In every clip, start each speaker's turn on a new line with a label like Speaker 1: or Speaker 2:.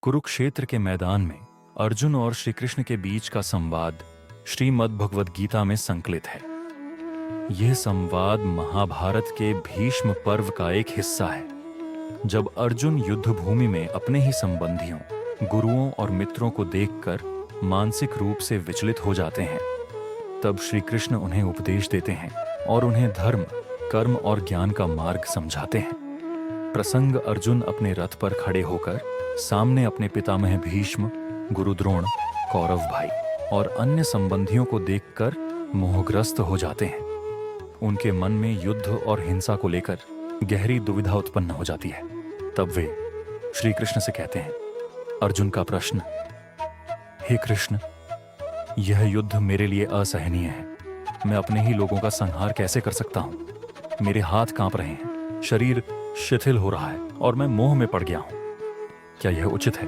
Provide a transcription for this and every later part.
Speaker 1: कुरुक्षेत्र के मैदान में अर्जुन और श्री कृष्ण के बीच का संवाद श्रीमद् भगवद गीता में संकलित है। यह संवाद महाभारत के भीष्म पर्व का एक हिस्सा है। जब अर्जुन युद्ध भूमि में अपने ही संबंधियों, गुरुओं और मित्रों को देखकर मानसिक रूप से विचलित हो जाते हैं, तब श्री कृष्ण उन्हें उपदेश देते हैं और उन्हें धर्म, कर्म और ज्ञान का मार्ग समझाते हैं। प्रसंग अर्जुन अपने रथ पर खड़े होकर सामने अपने पितामह भीष्म, गुरु द्रोण, कौरव भाई और अन्य संबंधियों को देखकर मोहग्रस्त हो जाते हैं। उनके मन में युद्ध और हिंसा को लेकर गहरी दुविधा उत्पन्न हो जाती है। तब वे श्री कृष्ण से कहते हैं, अर्जुन का प्रश्न, हे कृष्ण, यह युद्ध मेरे लिए असहनीय है। मैं अपने ही लोगों का संहार कैसे कर सकता हूँ? मेरे हाथ कांप रहे हैं, शरीर शिथिल हो रहा है और मैं मोह में पड़ गया हूं। क्या यह उचित है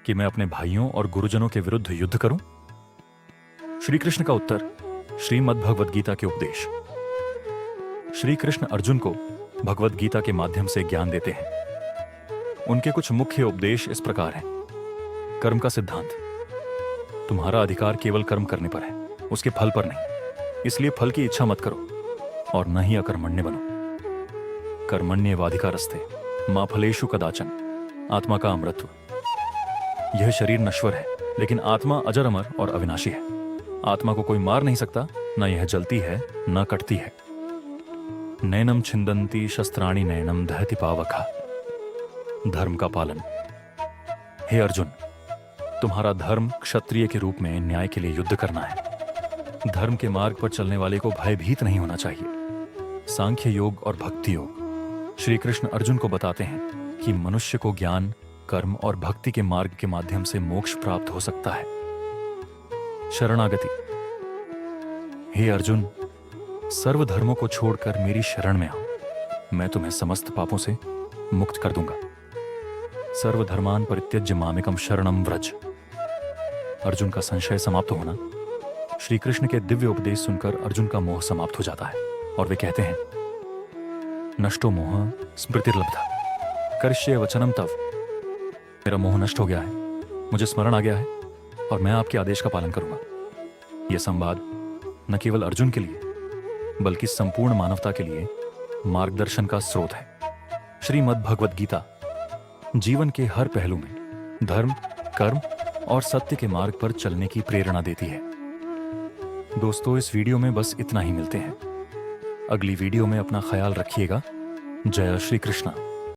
Speaker 1: कि मैं अपने भाइयों और गुरुजनों के विरुद्ध युद्ध करूं? श्री कृष्ण का उत्तर, श्रीमद् भगवद गीता के उपदेश। श्री कृष्ण अर्जुन को भगवद गीता के माध्यम से ज्ञान देते हैं। उनके कुछ मुख्य उपदेश इस प्रकार हैं। कर्म का सिद्धांत, तुम्हारा अधिकार केवल कर्म करने पर है, उसके फल पर नहीं। इसलिए फल की इच्छा मत करो और न ही अकर्मण्य बनो। कर्मण्येवाधिकारस्ते मा फलेषु कदाचन, आत्मा का अमृतत्व। यह शरीर नश्वर है, लेकिन आत्मा अजर, अमर और अविनाशी है। आत्मा को कोई मार नहीं सकता, न यह जलती है न कटती है। नैनम छिंदन्ति शस्त्राणि नैनम दहति पावका। धर्म का पालन। हे अर्जुन, तुम्हारा धर्म क्षत्रिय के रूप में न्याय के लिए युद्ध करना है। धर्म के मार्ग पर चलने वाले को भयभीत नहीं होना चाहिए। सांख्य योग और भक्ति योग। श्री कृष्ण अर्जुन को बताते हैं कि मनुष्य को ज्ञान, कर्म और भक्ति के मार्ग के माध्यम से मोक्ष प्राप्त हो सकता है। शरणागति। हे अर्जुन, सर्व धर्मों को छोड़कर मेरी शरण में आओ, मैं तुम्हें समस्त पापों से मुक्त कर दूंगा। सर्वधर्मान परित्यज्य मामेकम शरणम व्रज। अर्जुन का संशय समाप्त होना। श्री कृष्ण के दिव्य उपदेश सुनकर अर्जुन का मोह समाप्त हो जाता है और वे कहते हैं, नष्टो मोह स्मृतिर्लब्धा करिष्ये वचनम तव। मेरा मोह नष्ट हो गया है, मुझे स्मरण आ गया है और मैं आपके आदेश का पालन करूंगा। यह संवाद न केवल अर्जुन के लिए बल्कि संपूर्ण मानवता के लिए मार्गदर्शन का स्रोत है। श्रीमद् भगवद गीता जीवन के हर पहलू में धर्म, कर्म और सत्य के मार्ग पर चलने की प्रेरणा देती है। दोस्तों, इस वीडियो में बस इतना ही। मिलते हैं अगली वीडियो में। अपना ख्याल रखिएगा। जय श्री कृष्णा।